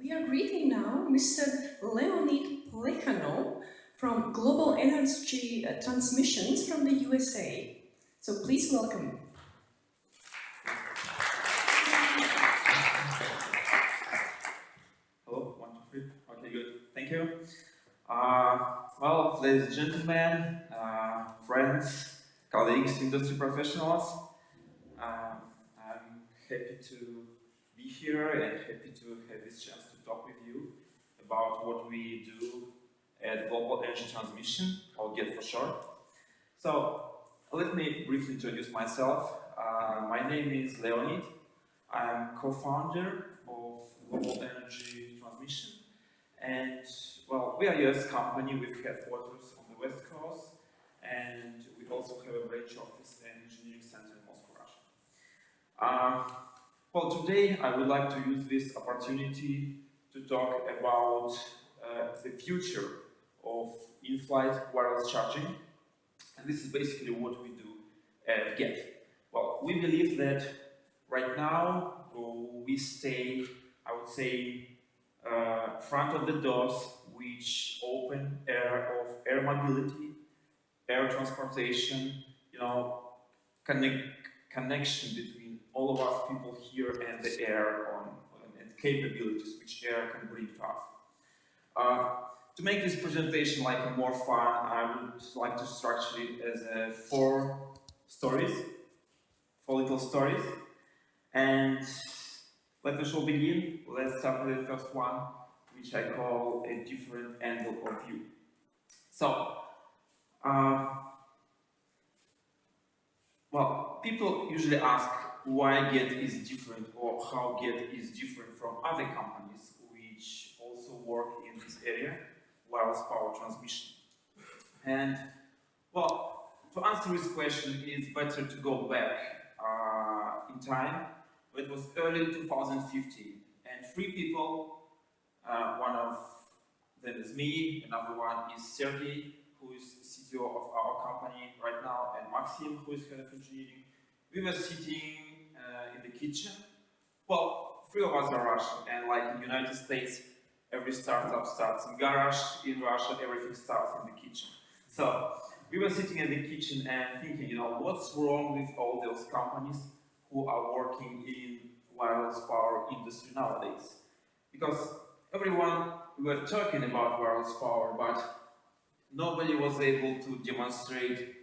we are greeting now Mr. Leonid Plekhanov from Global Energy Transmissions from the USA. So please welcome. Hello, 1, 2, 3. Okay, good. Thank you. Well, ladies and gentlemen, friends, colleagues, industry professionals, I'm happy to be here and happy to have this chance to talk with you about what we do at Global Energy Transmission, or GET for short. So, let me briefly introduce myself. My name is Leonid. I'm co-founder of Global Energy Transmission, and well, we are a US company with headquarters on the West Coast, and we also have a branch office and engineering center in Moscow, Russia. Well, today I would like to use this opportunity to talk about the future of in-flight wireless charging, and this is basically what we do at GET. Well, we believe that right now we stay, I would say, front of the doors which open air mobility, air transportation, connection between all of us people here and the air and capabilities which air can bring to us. To make this presentation like a more fun, I would like to structure it as four little stories. And let us all begin. Let's start with the first one, which I call a different angle of view. So, well, people usually ask why GET is different or how GET is different from other companies which also work in this area, wireless power transmission. And, well, to answer this question, it's better to go back in time. It was early 2015, and three people, one of them is me, another one is Sergey, who is CTO of our company right now, and Maxim, who is head of engineering. We were sitting in the kitchen. Well, three of us are Russian, and like in the United States, every startup starts in garage. In Russia, everything starts in the kitchen. So we were sitting in the kitchen and thinking, what's wrong with all those companies who are working in wireless power industry nowadays? Because everyone, we were talking about wireless power, but nobody was able to demonstrate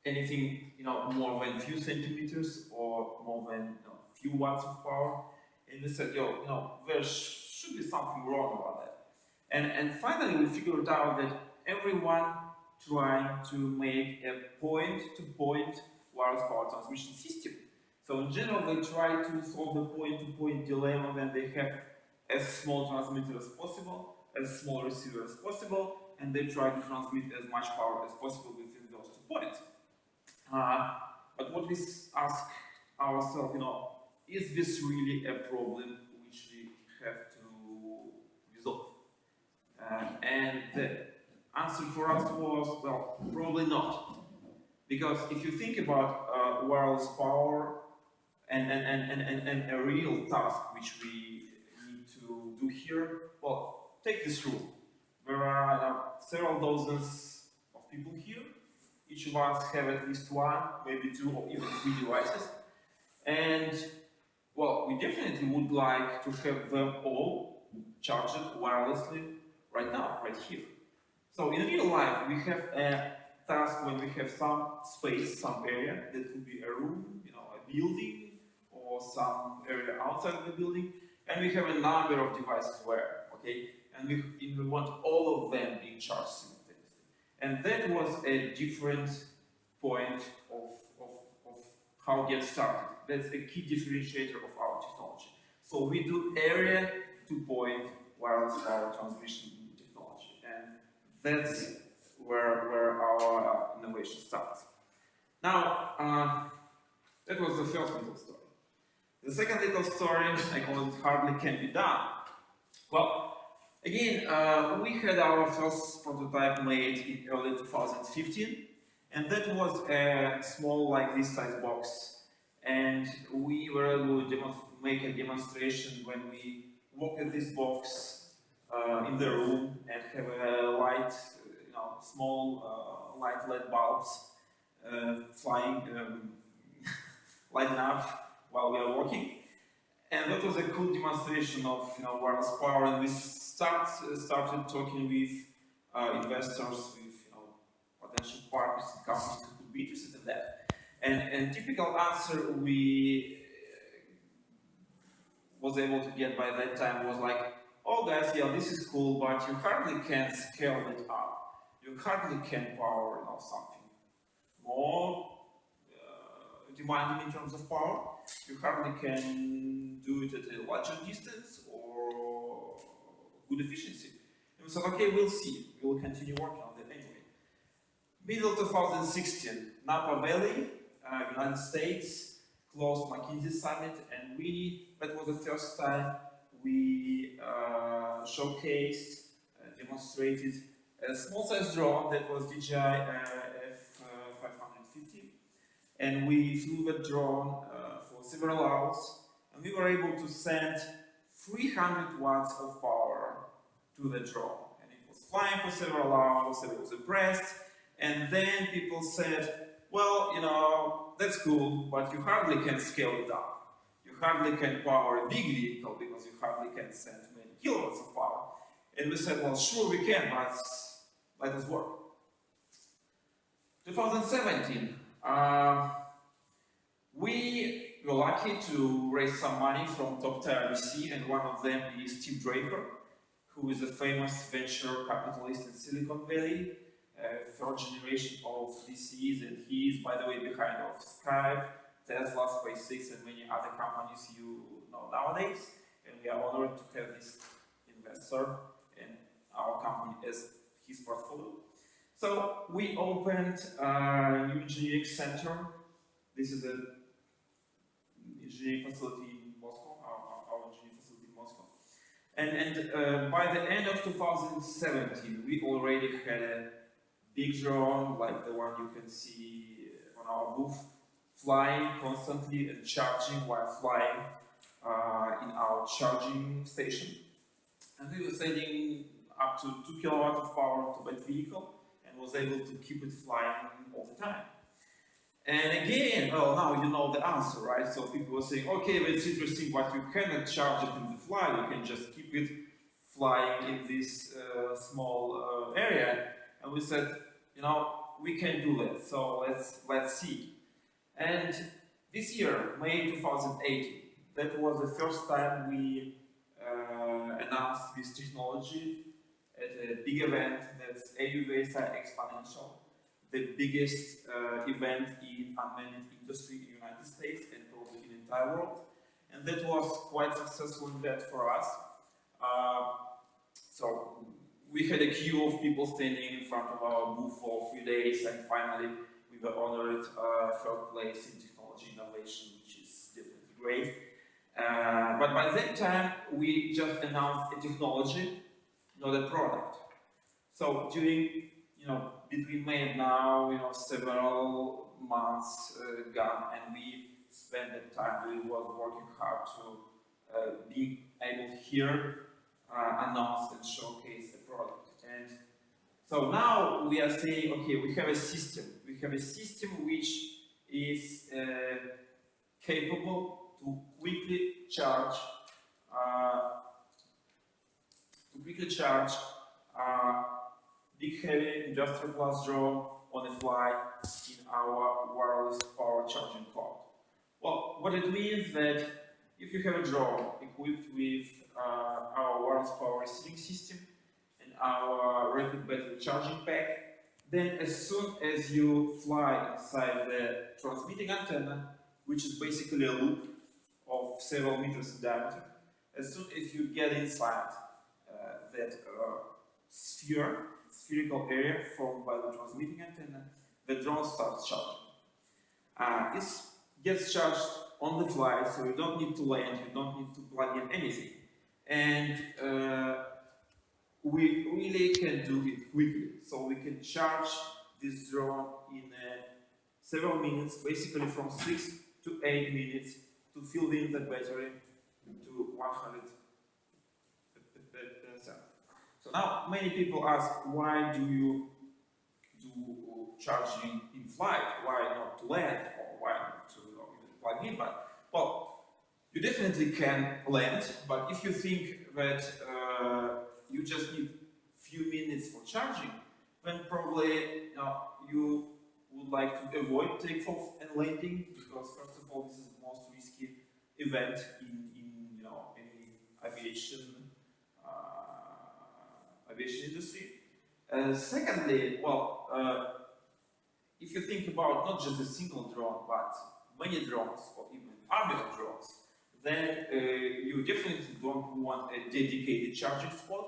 anything, more than few centimeters or more than few watts of power. And we said, there should be something wrong about that. And finally, we figured out that everyone trying to make a point-to-point wireless power transmission system. So in general, they try to solve the point-to-point dilemma when they have as small transmitter as possible, as small receiver as possible, and they try to transmit as much power as possible within those 2 points. But what we ask ourselves, is this really a problem which we have to resolve? And the answer for us was, well, probably not. Because if you think about wireless power and a real task which we need to do here, well, take this rule. There are several dozens of people here. Each of us have at least one, maybe two, or even three devices. And, well, we definitely would like to have them all charged wirelessly right now, right here. So in real life, we have a task when we have some space, some area, that could be a room, a building, or some area outside of the building, and we have a number of devices where, okay, and we want all of them being charged simultaneously. And that was a different point of how GET started. That's a key differentiator of our technology. So we do area-to-point wireless power transmission technology, and that's where our innovation starts. Now, that was the first little story. The second little story, I call it hardly can be done. Well, again, we had our first prototype made in early 2015, and that was a small, like this size box. And we were able to make a demonstration when we walk at this box in the room and have a light, small light LED bulbs flying, lighting up while we are walking. And that was a cool demonstration of wireless power. And we started talking with investors, with potential partners and companies who could be interested in that. And typical answer we was able to get by that time was like, oh guys, yeah, this is cool, but you hardly can scale it up. You hardly can power something more demanding in terms of power. You hardly can do it at a larger distance or good efficiency. And we said, okay, we'll see. We'll continue working on that anyway. Middle 2016, Napa Valley, United States, closed McKinsey Summit, and that was the first time we showcased, demonstrated a small size drone that was DJI F550, and we flew the drone for several hours, and we were able to send 300 watts of power to the drone, and it was flying for several hours, and it was impressed, and then people said, well, that's cool, but you hardly can scale it up. You hardly can power a big vehicle because you hardly can send many kilowatts of power. And we said, well, sure we can, but let us work. 2017, we were lucky to raise some money from top tier VC, and one of them is Tim Draper, who is a famous venture capitalist in Silicon Valley, third generation of VCs, and he is, by the way, behind of Skype, Tesla, SpaceX, and many other companies you know nowadays. And we are honored to have this investor in our company as his portfolio. So we opened a new engineering center. This is an engineering facility in Moscow, our engineering facility in Moscow. And by the end of 2017, we already had a big drone, like the one you can see on our booth, flying constantly and charging while flying in our charging station. And we were sending up to 2 kilowatts of power to that vehicle and was able to keep it flying all the time. And again, well, now you know the answer, right? So people were saying, okay, that's interesting, but you cannot charge it in the flight, you can just keep it flying in this small area. And we said, we can do that, so let's see. And this year, May 2018, that was the first time we announced this technology at a big event that's AUVSI Exponential, the biggest event in unmanned industry in the United States and probably in the entire world. And that was quite successful event for us. So we had a queue of people standing in front of our booth for 3 days, and finally we were honored third place in technology innovation, which is definitely great. But by that time, we just announced a technology, not a product. So during, between May and now, several months gone, and we spent that time really was working hard to be able here announce and showcase a product. And so now we are saying, okay, we have a system. We have a system which is capable to quickly charge big heavy industrial class drone on the fly in our wireless power charging cloud. Well, what it means that if you have a drone equipped with our wireless power receiving system and our rapid battery charging pack, then as soon as you fly inside the transmitting antenna, which is basically a loop of several meters in diameter, as soon as you get inside that spherical area formed by the transmitting antenna, the drone starts charging. It gets charged on the fly, so you don't need to land, you don't need to plug in anything. And we really can do it quickly. So we can charge this drone in several minutes, basically from 6 to 8 minutes, to fill in the battery to center. So now many people ask, why do you do charging in flight? Why not to land, or why not to even plug in? But well, you definitely can land. But if you think that you just need few minutes for charging, then probably you would like to avoid takeoff and landing, because first of all, this is the most risky event in any aviation industry. Secondly, well, if you think about not just a single drone, but many drones or even army of drones, then you definitely don't want a dedicated charging spot.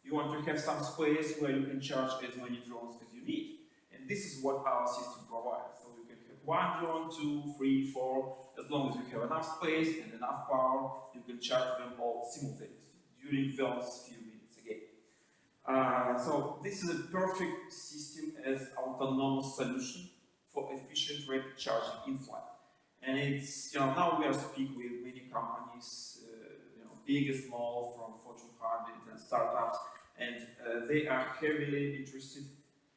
You want to have some space where you can charge as many drones as you need. And this is what our system provides. So you can have one drone, 2, 3, 4, as long as you have enough space and enough power, you can charge them all simultaneously during those few minutes again. So this is a perfect system as autonomous solution for efficient rapid charging in flight. And it's, now we are speaking with many companies, big and small, from Fortune 100 and startups, and they are heavily interested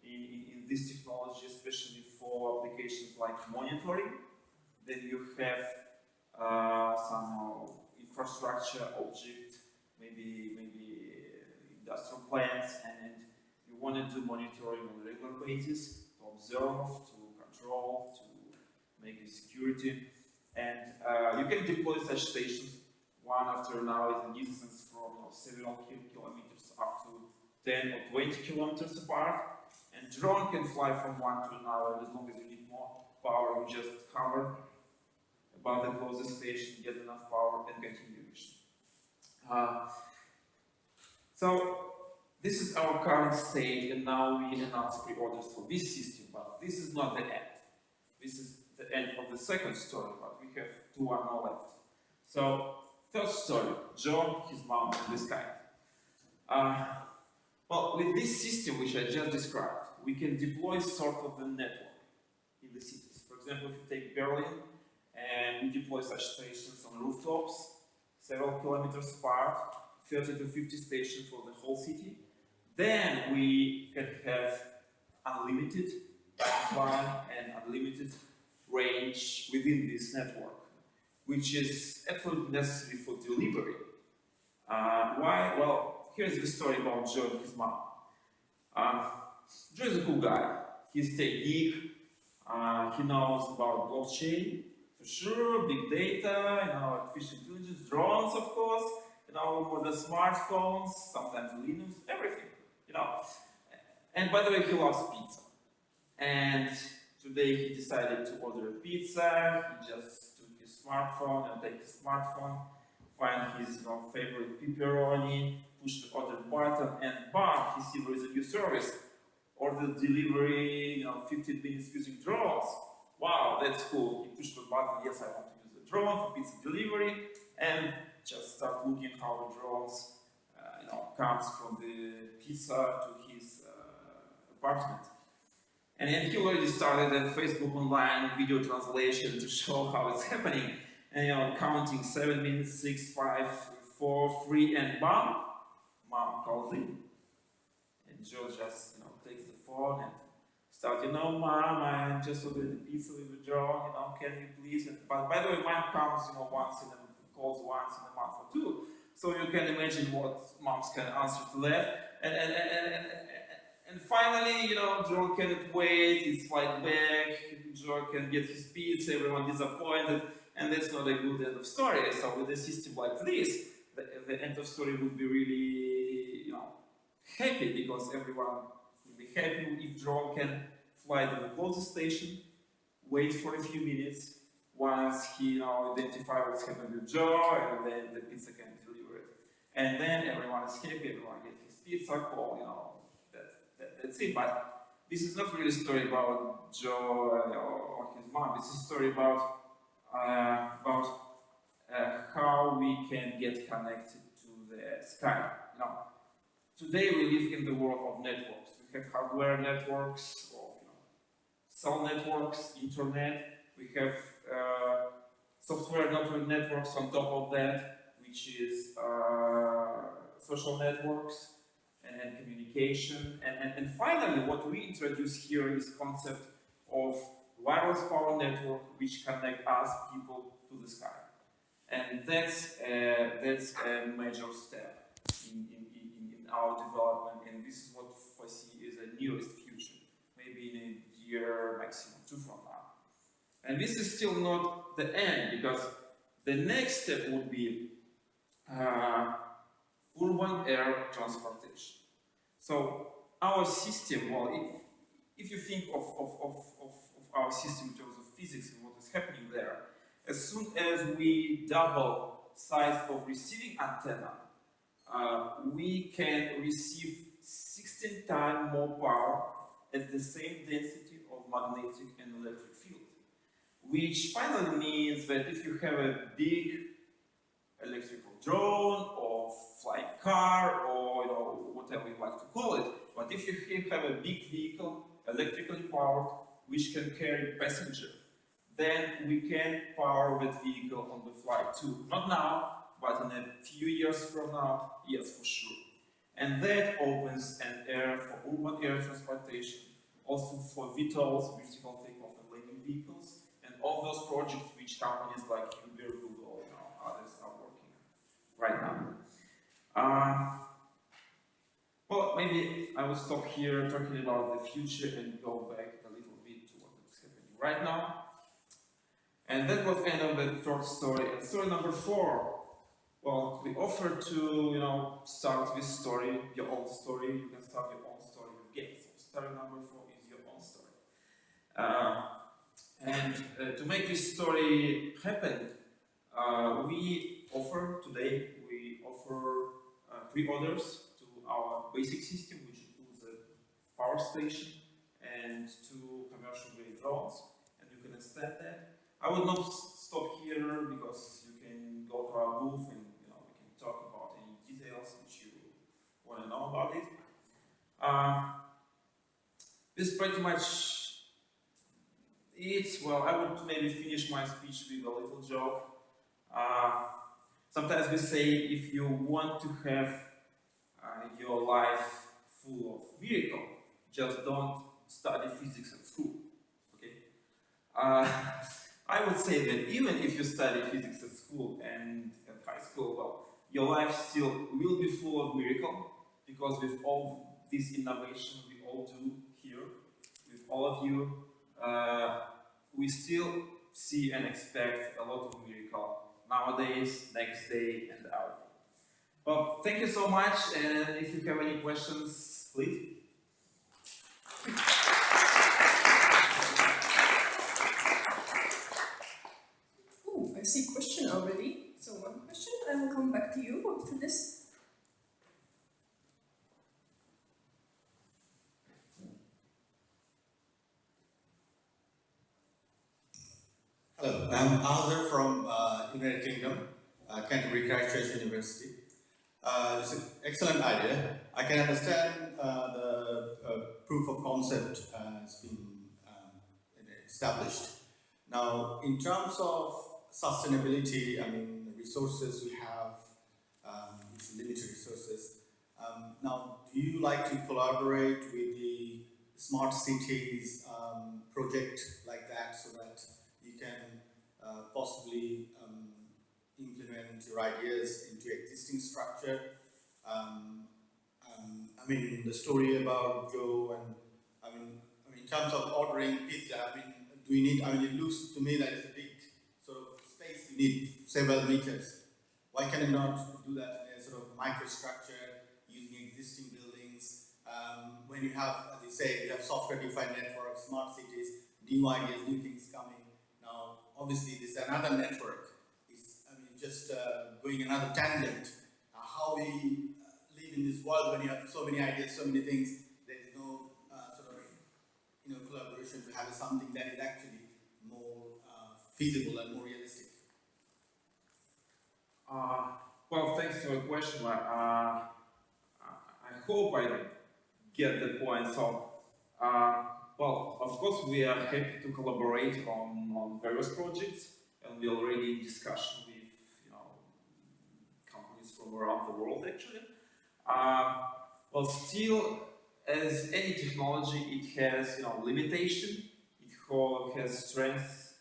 in this technology, especially for applications like monitoring. Then you have some infrastructure object, maybe industrial plants, and you want to do monitoring on a regular basis to observe, to control, to make it security. And you can deploy such stations one after another in a distance from several kilometers up to 10 or 20 kilometers apart. And drone can fly from one to another. As long as you need more power, you just hover above the closest station, get enough power, and continue mission. So this is our current state, and now we announce pre-orders for this system. But this is not the end. This is the end of the second story, but we have 2 more left. So third story: John, his mom, and this guy. Well, with this system which I just described, we can deploy sort of the network in the cities. For example, if you take Berlin, and we deploy such stations on rooftops, several kilometers apart, 30 to 50 stations for the whole city, then we can have unlimited line and unlimited range within this network, which is absolutely necessary for delivery. Why? Well, here's the story about Joe and his mom. Joe is a cool guy. He's tech geek. He knows about blockchain, for sure, big data, artificial intelligence, drones, of course, modern smartphones, sometimes Linux, everything, And by the way, he loves pizza. And today he decided to order a pizza. He just took his smartphone and take his smartphone, find his favorite pepperoni, push the order button, and bam, he sees there is a new service. Order delivery, 15 minutes using drones. Wow, that's cool. He pushed the button, yes, I want to use the drone for pizza delivery, and just start looking how the drones, comes from the pizza to his apartment. And then he already started a Facebook online video translation to show how it's happening. And counting 7 minutes, 6, 5, 4, 3, and bam, mom calls in. And Joe just takes the phone and starts, mom, I just ordered the pizza with the drone, can you please? But by the way, mom comes, calls once in a month or 2. So you can imagine what moms can answer to that. And finally, Joe cannot wait, he's flight back, Joe can get his pizza, everyone disappointed, and that's not a good end of story. So with a system like this, the end of story would be really, happy, because everyone will be happy if drone can fly to the closest station, wait for a few minutes, once he identifies what's happened with Joe, and then the pizza can be delivered. And then everyone is happy, everyone gets his pizza call, that's it. But this is not really a story about Joe or his mom. This is a story about how we can get connected to the sky. Today we live in the world of networks. We have hardware networks, or cell networks, internet. We have software networks on top of that, which is social networks and communication. And finally, what we introduce here is concept of wireless power network, which connect us, people, to the sky. And that's a major step in our development, and this is what I see is the nearest future, maybe in a year, maximum 2 from now. And this is still not the end, because the next step would be urban air transportation. So our system, well, if you think of our system in terms of physics and what is happening there, as soon as we double size of receiving antenna, we can receive 16 times more power at the same density of magnetic and electric field. Which finally means that if you have a big electrical drone or flying car or whatever you like to call it, but if you have a big vehicle, electrically powered, which can carry passenger, then we can power that vehicle on the flight too. Not now, but in a few years from now, yes, for sure. And that opens an era for urban air transportation, also for VTOLs, vertical takeoff and landing vehicles, and all those projects which companies like Uber, Google, and others are working on right now. Well, maybe I will stop here talking about the future and go back a little bit to what is happening right now. And that was end of the third story. And story number 4. Well, we offer to, start this story, your own story. You can start your own story with games. So story number 4 is your own story. And to make this story happen, we offer 3 orders to our basic system, which includes a power station and 2 commercial grade drones. And you can extend that. I will not stop here because you can go to our booth and we can talk about any details which you want to know about it. This is pretty much it. Well, I would maybe finish my speech with a little joke. Sometimes we say if you want to have your life full of miracle, just don't study physics at school. Okay? I would say that even if you study physics at school and at high school, well, your life still will be full of miracle, because with all this innovation we all do here, with all of you, we still see and expect a lot of miracle nowadays, next day, and out. Well, thank you so much, and if you have any questions, please. I see question already. So one question, I will come back to you after this. Hello, I'm Azhar from United Kingdom, Canterbury Christchurch University. It's an excellent idea. I can understand the proof of concept has been established. Now, in terms of sustainability, I mean, the resources we have, it's limited resources. Now, do you like to collaborate with the smart cities project like that, so that you can possibly implement your ideas into existing structure? I mean, the story about Joe, and I mean, in terms of ordering pizza, do you need? It looks to me like it's a big sort of space. You need several meters. Why can you not do that in a sort of microstructure using existing buildings? When you have, as you say, you have software-defined networks, smart cities, new ideas, new things coming. Now, obviously, this is another network. It's, just going another tangent. How we live in this world when you have so many ideas, so many things, there is no collaboration to have something that is actually more feasible and more realistic. Well, thanks for the question. I hope I get the point. So, well, of course, we are happy to collaborate on various projects, and we're already in discussion with companies from around the world, actually. Well, still, as any technology, it has limitation. It has strength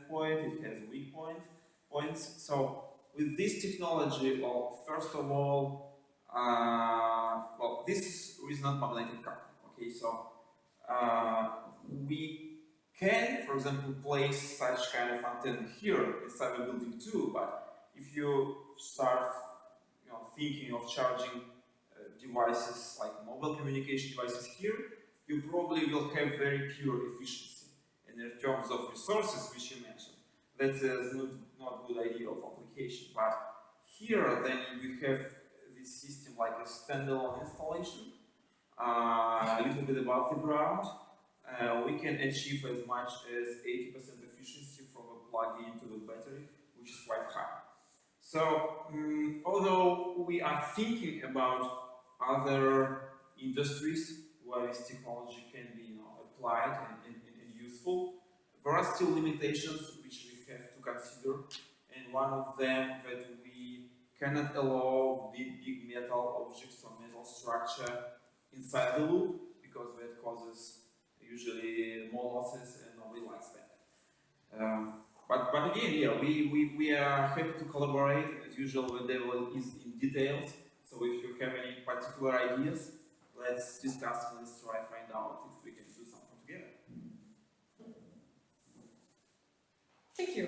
point. It has weak points. So with this technology, well, first of all, well, this is not magnetic carbon. Okay, so we can, for example, place such kind of antenna here inside the building too. But if you start, thinking of charging devices like mobile communication devices here, you probably will have very pure efficiency. And in terms of resources, which you mentioned, that is not good idea of application. But here, then you have this system like a standalone installation, a little bit above the ground. We can achieve as much as 80% efficiency from a plug into the battery, which is quite high. So, although we are thinking about other industries where this technology can be applied and useful, there are still limitations which we have to consider, and one of them that we cannot allow big metal objects or metal structure inside the loop because that causes usually more losses and nobody likes that. But again, yeah, we are happy to collaborate. As usual, the devil is in details. So if you have any particular ideas, let's discuss and let's try and find out if we can do something together. Thank you.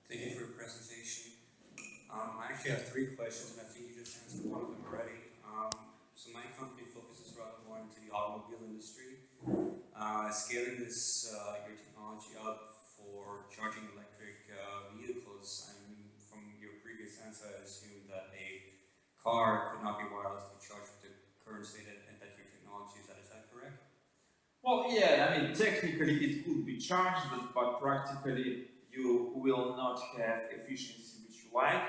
Thank you for your presentation. I actually have three questions, and I think you just answered one of them already. So my company focuses rather more into the automobile industry, scaling this your technology up for charging electric vehicles. I mean, from your previous answer, I assume that a car could not be wirelessly charged with the current state that your technology is at. Is that correct? Well, yeah, I mean, technically it could be charged, but practically you will not have efficiency which you like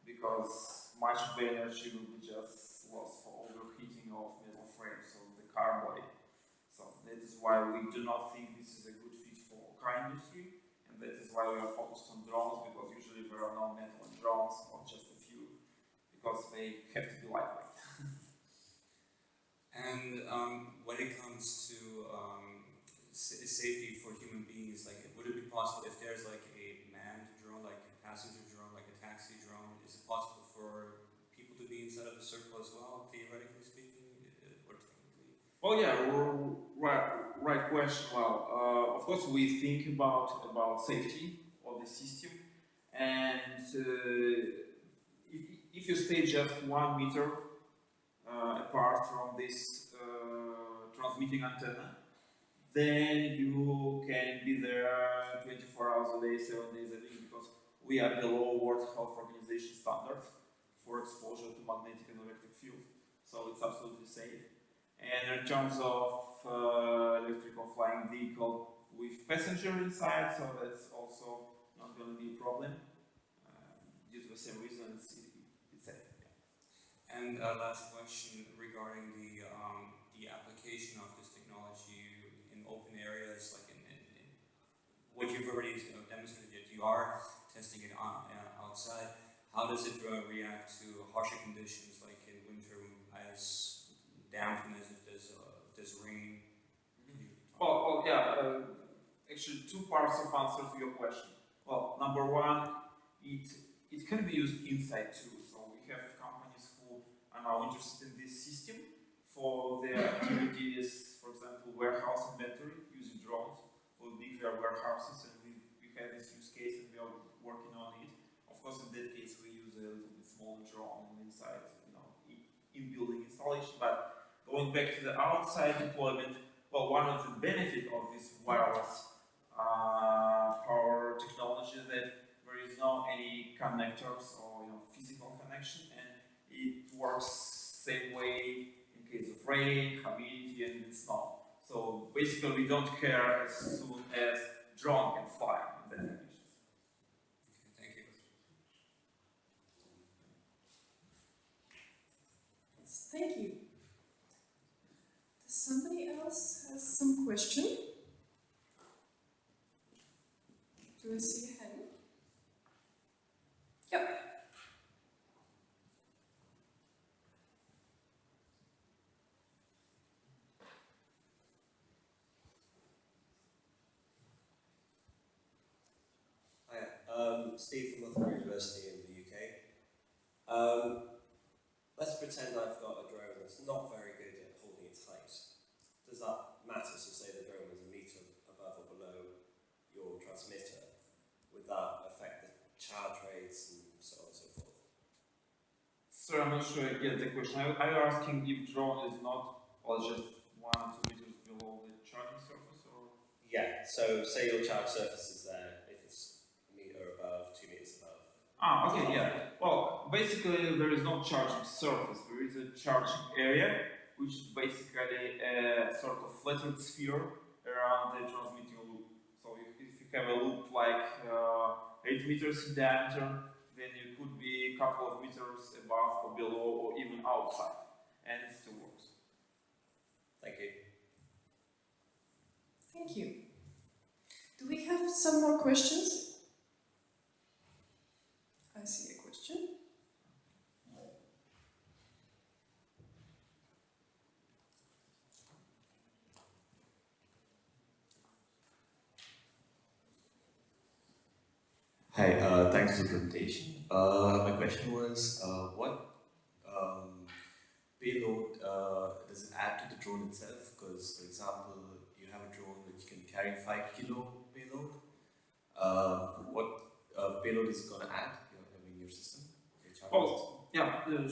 because much of the energy will be just lost for overheating of metal frames of the car body. So that is why we do not think this is a good fit for car industry, and that is why we are focused on drones because usually there are no metal in drones or just a few because they have to be lightweight. And when it comes to safety for human beings, like would it be possible if there's like a manned drone, like a passenger drone, like a taxi drone, is it possible for people to be inside of the circle as well, theoretically speaking, or technically? Well, yeah, right question. Well, of course, we think about safety of the system, and if you stay just 1 meter apart from this transmitting antenna, then you can be there 24 hours a day, 7 days a week, because we are below World Health Organization standards for exposure to magnetic and electric field. So it's absolutely safe. And in terms of electrical flying vehicle with passenger inside, so that's also not going to be a problem. Due to the same reason, it's safe. Yeah. And last question regarding the application of this technology in open areas, like in what you've already demonstrated that you are testing it on, outside. How does it react to harsher conditions, like in winter, as dampened as if there's rain? Well, yeah. Actually, two parts of answer to your question. Well, number one, it can be used inside too. So we have companies who are now interested in this system for their activities, for example, warehouse inventory using drones for bigger warehouses, and we have this use case and we are working on it. Of course, in that case, we use a little bit smaller drone inside, in-building installation. But going back to the outside deployment, well, one of the benefits of this wireless power technology is that there is no any connectors or physical connection, and it works same way in case of rain, humidity, and snow. So basically, we don't care as soon as drone can fly in that conditions. Okay, thank you. Thank you. Does somebody else has some question? Do I see a hand? Yep. Hi, Steve from Loughborough University in the UK. Let's pretend I've got a drone that's not very good at holding its height. Does that matter? So say the drone is a meter above or below your transmitter. Would that affect the charge rates and so on and so forth? So I'm not sure I get the question. Are you asking if drone is not, or just 1 or 2 meters below the charging surface, or? Yeah, so say your charge surface is there, if it's a meter above, 2 meters above. Ah, okay, yeah. Well, basically there is no charging surface. There is a charging area, which is basically a sort of flattened sphere around the transmitting loop. So if you have a loop like 8 meters in diameter, then you could be a couple of meters above or below or even outside, and it still works. Thank you. Thank you. Do we have some more questions? I see a question. Hi, thanks for the presentation. My question was, what payload does it add to the drone itself? Because, for example, you have a drone which can carry 5 kilo payload. What payload is it going to add in your system? Your charging system? Oh, yeah,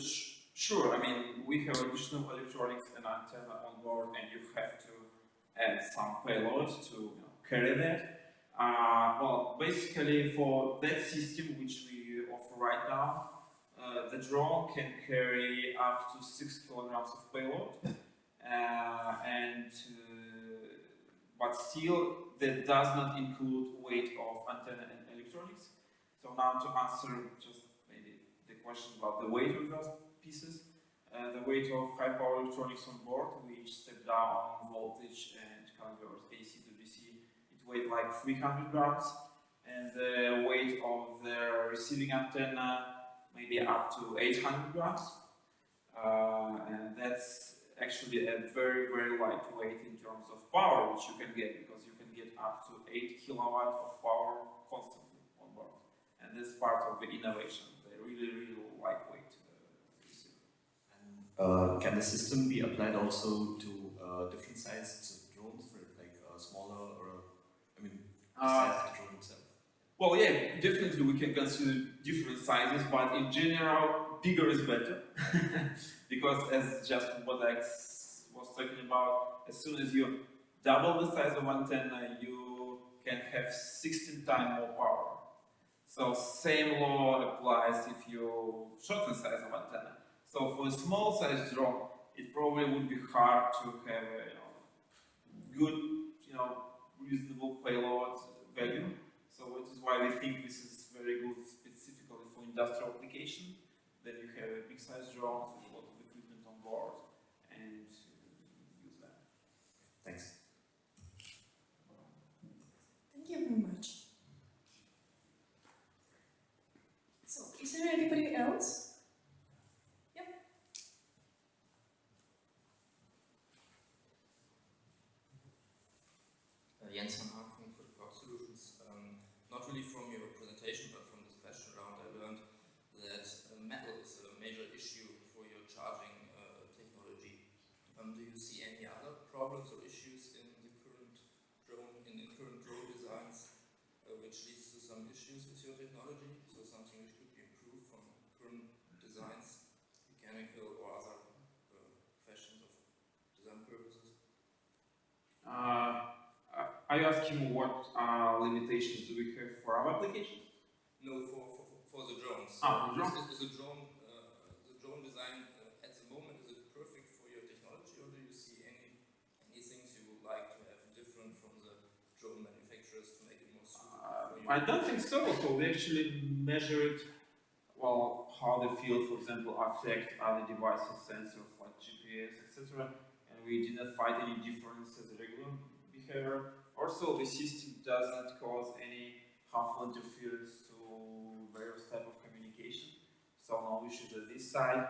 sure. I mean, we have additional electronics and antenna on board, and you have to add some payload to carry that. Well, basically for that system which we offer right now, the drone can carry up to 6 kilograms of payload, but still that does not include weight of antenna and electronics. So now to answer just maybe the question about the weight of those pieces, the weight of high power electronics on board, which step down voltage and converts AC to DC, it weighed like 300 grams, and the weight of the receiving antenna maybe up to 800 grams, and that's actually a very, very lightweight in terms of power which you can get, because you can get up to 8 kilowatt of power constantly on board, and that's part of the innovation. They're really, really lightweight receiver. And can the system be applied also to different sizes of drones, for like smaller or, I mean, the size of the drone itself? Well, yeah, definitely we can consider different sizes, but in general, bigger is better. Because as just what I was talking about, as soon as you double the size of antenna, you can have 16 times more power. So same law applies if you shorten size of antenna. So for a small size drone, it probably would be hard to have a good, reasonable payload value. So which is why we think this is very good specifically for industrial application. Then you have a big size drones with a lot of equipment on board and use that. Thanks. Thank you very much. So, is there anybody else? Yep. Jens van Haken for the Corp Solutions. Not really from your presentation, but from this question round, I learned that metal is a major issue for your charging technology. Do you see any other problems or issues in the current drone designs, which leads to some issues with your technology? So something which could be improved from current designs, mechanical or other questions of design purposes? Are you asking what limitations do we have for our applications? No, for the drones. The drones. Is the drone design at the moment, is it perfect for your technology, or do you see any things you would like to have different from the drone manufacturers to make it more suitable for you? I don't think so. So we actually measure it, well, how the field, for example, affect other devices, sensors like GPS, etc. And we didn't find any difference as a regular behavior. Also, the system does not cause any harmful interference to various type of communication. So no issues at this side.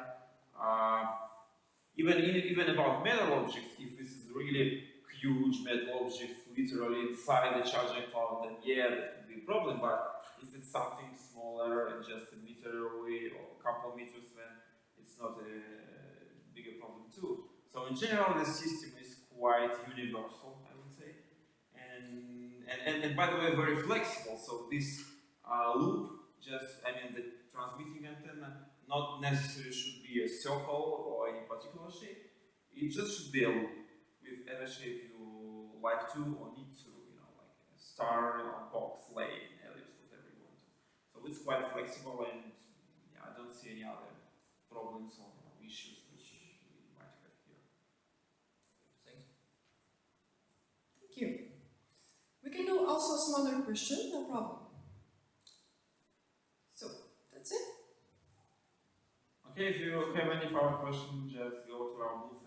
Even about metal objects, if this is really huge metal objects literally inside the charging cloud, then yeah, that could be a problem. But if it's something smaller and just a meter away or a couple of meters, then it's not a bigger problem too. So in general, the system is quite universal, I would say, and by the way, very flexible. So this loop, the transmitting antenna, not necessarily should be a circle or any particular shape. It just should be a loop with any shape you like to or need to, like a star, box, lane, ellipse, whatever you want to. So it's quite flexible, and yeah, I don't see any other problems or issues which we might have here. Thanks. Thank you. We can do also some other question, no problem. So that's it. Okay, if you have any further questions, just go to our booth